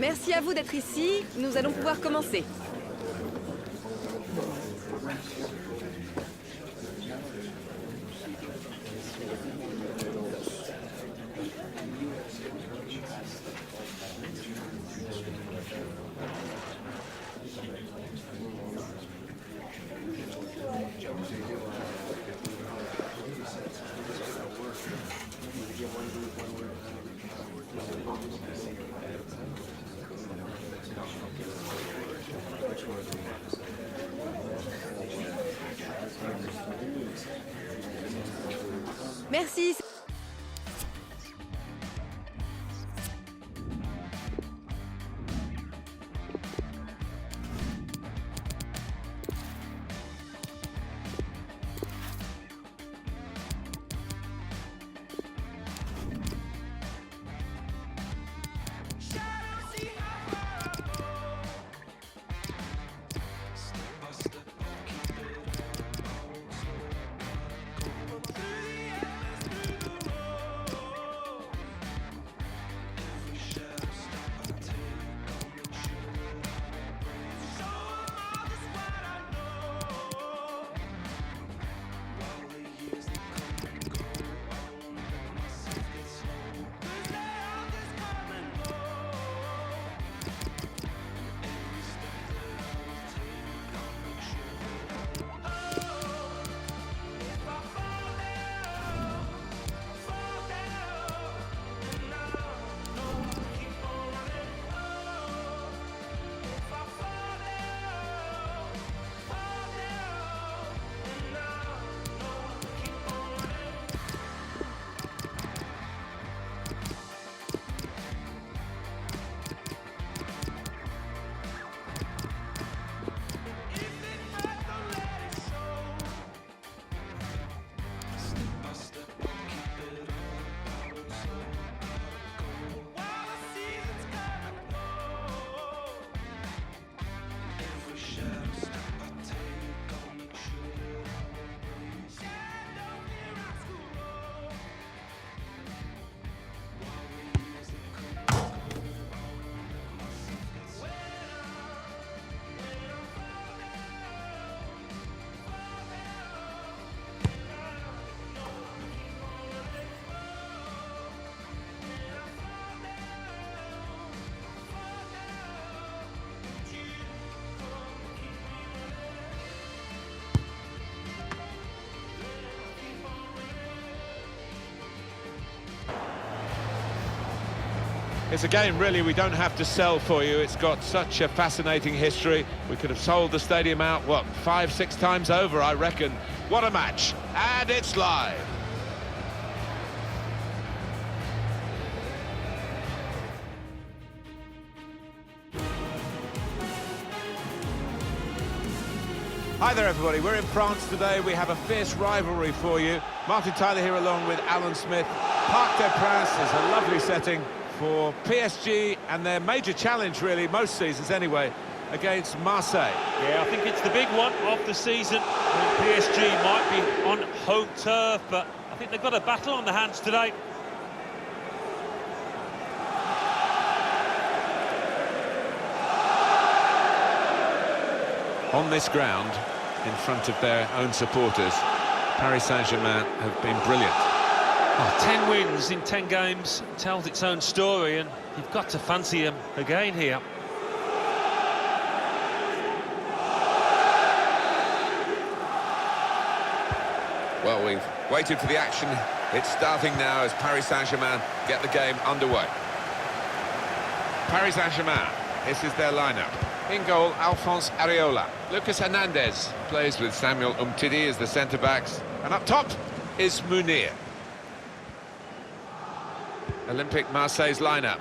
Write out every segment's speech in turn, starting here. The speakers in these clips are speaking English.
Merci à vous d'être ici. Nous allons pouvoir commencer. Merci. It's a game, really, we don't have to sell for you. It's got such a fascinating history. We could have sold the stadium out, what, 5-6 times over, I reckon. What a match. And it's live. Hi there, everybody. We're in France today. We have a fierce rivalry for you. Martin Tyler here along with Alan Smith. Parc des Princes is a lovely setting for PSG and their major challenge, really, most seasons anyway, against Marseille. Yeah, I think it's the big one of the season. PSG might be on home turf, but I think they've got a battle on the hands today. On this ground, in front of their own supporters, Paris Saint-Germain have been brilliant. Oh, 10 wins in 10 games tells its own story, and you've got to fancy them again here. Well, we've waited for the action. It's starting now as Paris Saint-Germain get the game underway. Paris Saint-Germain, this is their lineup. In goal, Alphonse Areola. Lucas Hernandez plays with Samuel Umtiti as the centre-backs. And up top is Munir. Olympique Marseille's lineup.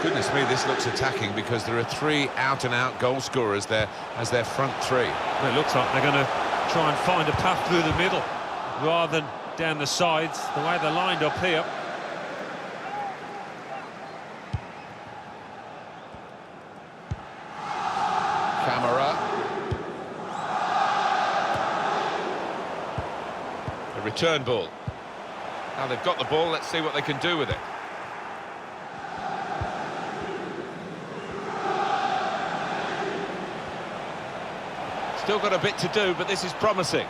Goodness me, this looks attacking because there are 3 out-and-out goal scorers there as their front 3. Well, it looks like they're going to try and find a path through the middle rather than down the sides, the way they're lined up here. Camara. The return ball. Now they've got the ball, let's see what they can do with it. Still got a bit to do, but this is promising.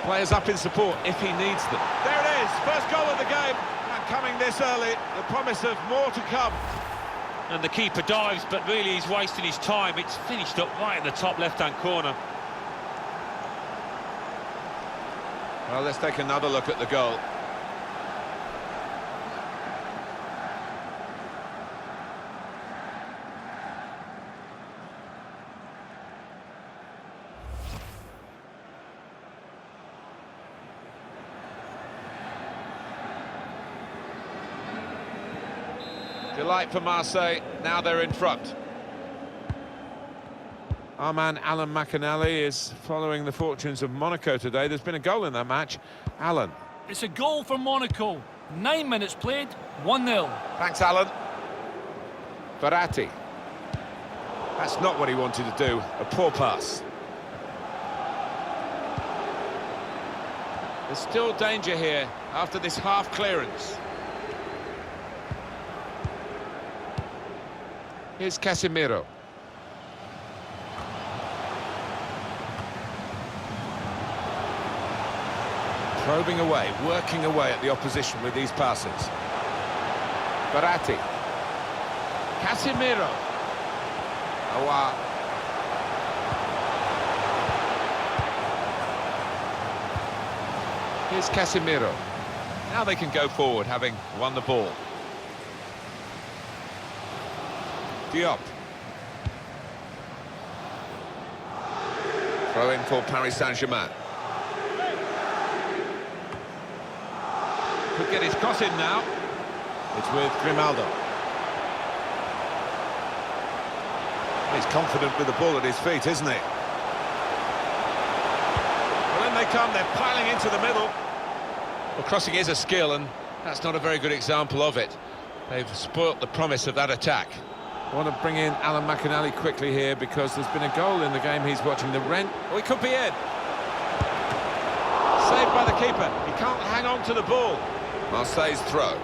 Players up in support if he needs them. There it is, first goal of the game. And coming this early, the promise of more to come. And the keeper dives, but really he's wasting his time. It's finished up right in the top left-hand corner. Well, let's take another look at the goal. Delight for Marseille, now they're in front. Our man Alan McInally is following the fortunes of Monaco today. There's been a goal in that match. Alan. It's a goal for Monaco. 9 minutes played, 1-0. Thanks, Alan. Verratti. That's not what he wanted to do. A poor pass. There's still danger here after this half clearance. Here's Casemiro. Probing away, working away at the opposition with these passes. Verratti. Casemiro. Aouar. Here's Casemiro. Now they can go forward, having won the ball. Diop. Throw in for Paris Saint-Germain. Could get his cross in now. It's with Grimaldo. He's confident with the ball at his feet, isn't he? Well, in they come, they're piling into the middle. Well, crossing is a skill, and that's not a very good example of it. They've spoilt the promise of that attack. I want to bring in Alan McInally quickly here because there's been a goal in the game he's watching. The Rent. Oh, he could be in. Saved by the keeper. He can't hang on to the ball. Marseille's throw.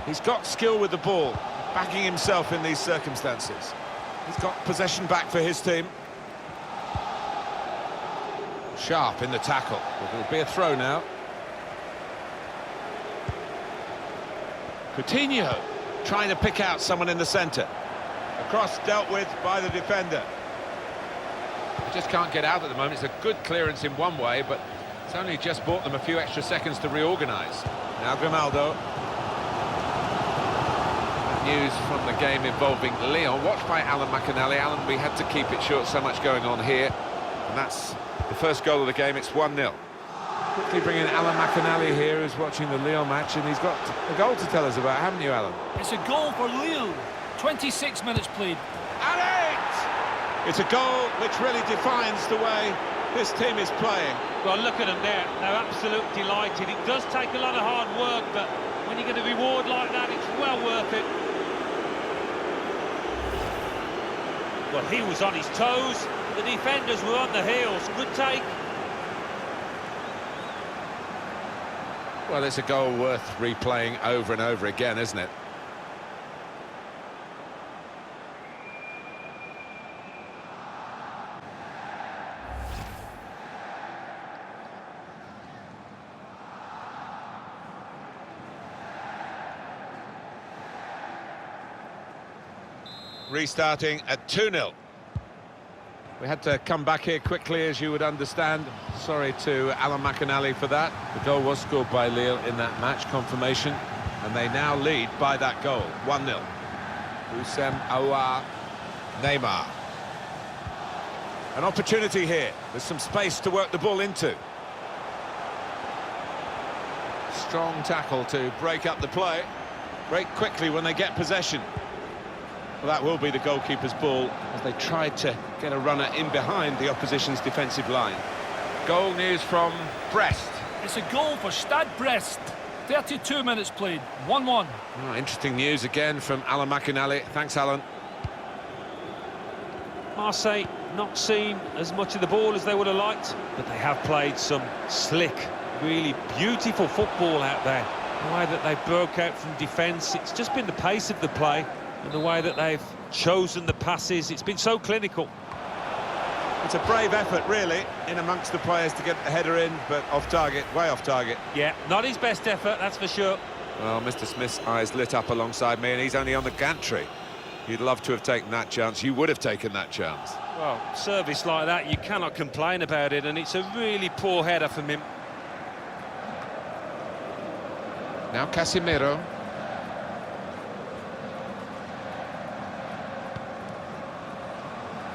He's got skill with the ball, backing himself in these circumstances. He's got possession back for his team. Sharp in the tackle. It'll be a throw now. Coutinho trying to pick out someone in the centre. A cross dealt with by the defender. He just can't get out at the moment. It's a good clearance in one way, but it's only just bought them a few extra seconds to reorganise. Now Grimaldo. News from the game involving Lyon, watched by Alan McInally. Alan, we had to keep it short, so much going on here. And that's the first goal of the game, it's 1-0. Quickly bring in Alan McInally here, who's watching the Lyon match, and he's got a goal to tell us about, haven't you, Alan? It's a goal for Lille. 26 minutes played. And it's a goal which really defines the way this team is playing. Well, look at them there. They're absolutely delighted. It does take a lot of hard work, but when you get a reward like that, it's well worth it. Well, he was on his toes, the defenders were on the heels. Good take. Well, it's a goal worth replaying over and over again, isn't it? Restarting at 2-0. We had to come back here quickly, as you would understand. Sorry to Alan McInally for that. The goal was scored by Lille in that match, confirmation. And they now lead by that goal, 1-0. Houssem Aouar, Neymar. An opportunity here. There's some space to work the ball into. Strong tackle to break up the play. Break quickly when they get possession. Well, that will be the goalkeeper's ball as they tried to get a runner in behind the opposition's defensive line. Goal news from Brest. It's a goal for Stade Brest. 32 minutes played, 1-1. Oh, interesting news again from Alan McInally. Thanks, Alan. Marseille not seen as much of the ball as they would have liked, but they have played some slick, really beautiful football out there. The way that they broke out from defence, it's just been the pace of the play and the way that they've chosen the passes. It's been so clinical. It's a brave effort, really, in amongst the players to get the header in, but off target, way off target. Yeah, not his best effort, that's for sure. Well, Mr. Smith's eyes lit up alongside me, and he's only on the gantry. You'd love to have taken that chance. You would have taken that chance. Well, service like that, you cannot complain about it, and it's a really poor header from him. Now Casemiro.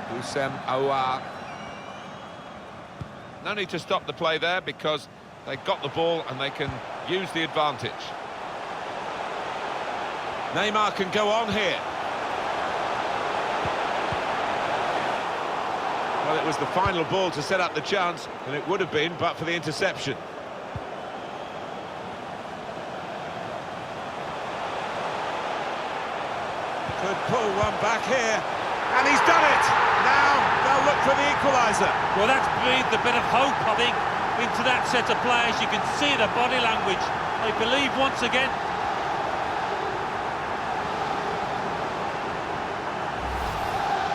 Houssem Aouar. No need to stop the play there because they got the ball and they can use the advantage. Neymar can go on here. Well, it was the final ball to set up the chance, and it would have been, but for the interception. Could pull one back here, and he's done it! Now they'll look for the equaliser. Well, that's breathed a bit of hope, I think, into that set of players. You can see the body language. They believe once again.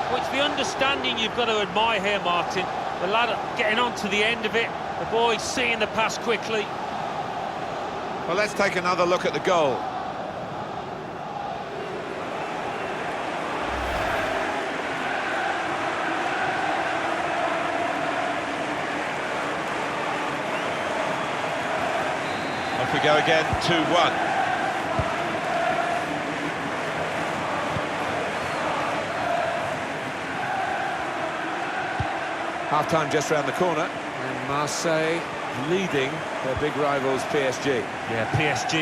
Well, it's the understanding you've got to admire here, Martin. The lad getting on to the end of it, the boy seeing the pass quickly. Well, let's take another look at the goal. Off we go again, 2-1. Half-time just round the corner, and Marseille leading their big rivals PSG. Yeah, PSG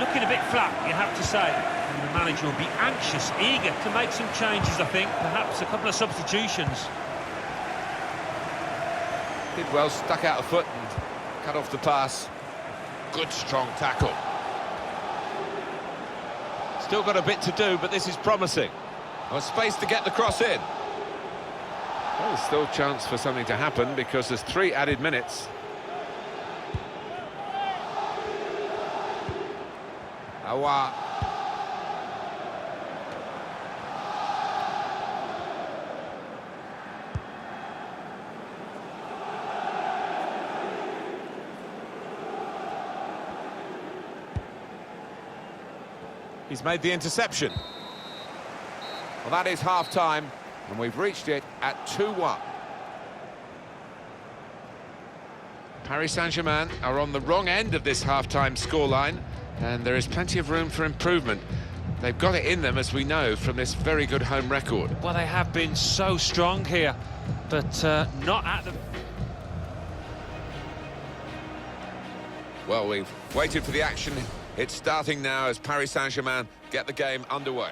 looking a bit flat, you have to say. And the manager will be anxious, eager to make some changes, I think. Perhaps a couple of substitutions. Did well, stuck out a foot and cut off the pass. Good strong tackle. Still got a bit to do, but this is promising. Well, space to get the cross in. Well, there's still a chance for something to happen because there's 3 added minutes. Aouar. He's made the interception. Well, that is half-time, and we've reached it at 2-1. Paris Saint-Germain are on the wrong end of this half-time scoreline, and there is plenty of room for improvement. They've got it in them, as we know, from this very good home record. Well, they have been so strong here, but not at the... Well, we've waited for the action. It's starting now as Paris Saint-Germain get the game underway.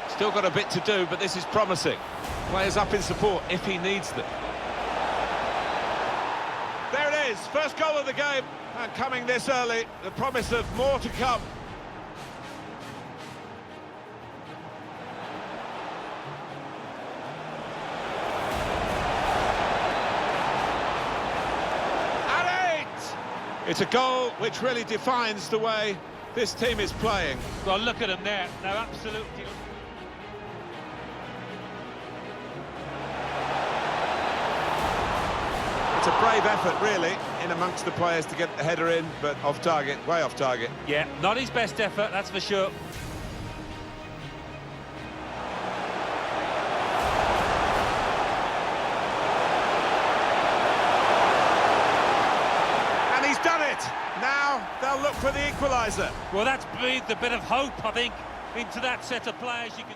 Still got a bit to do, but this is promising. Players up in support if he needs them. There it is, first goal of the game, and coming this early, the promise of more to come. It's a goal which really defines the way this team is playing. Well, look at them there. They're absolutely... It's a brave effort, really, in amongst the players to get the header in, but off target, way off target. Yeah, not his best effort, that's for sure. Now they'll look for the equaliser. Well, that's breathed a bit of hope, I think, into that set of players. You can...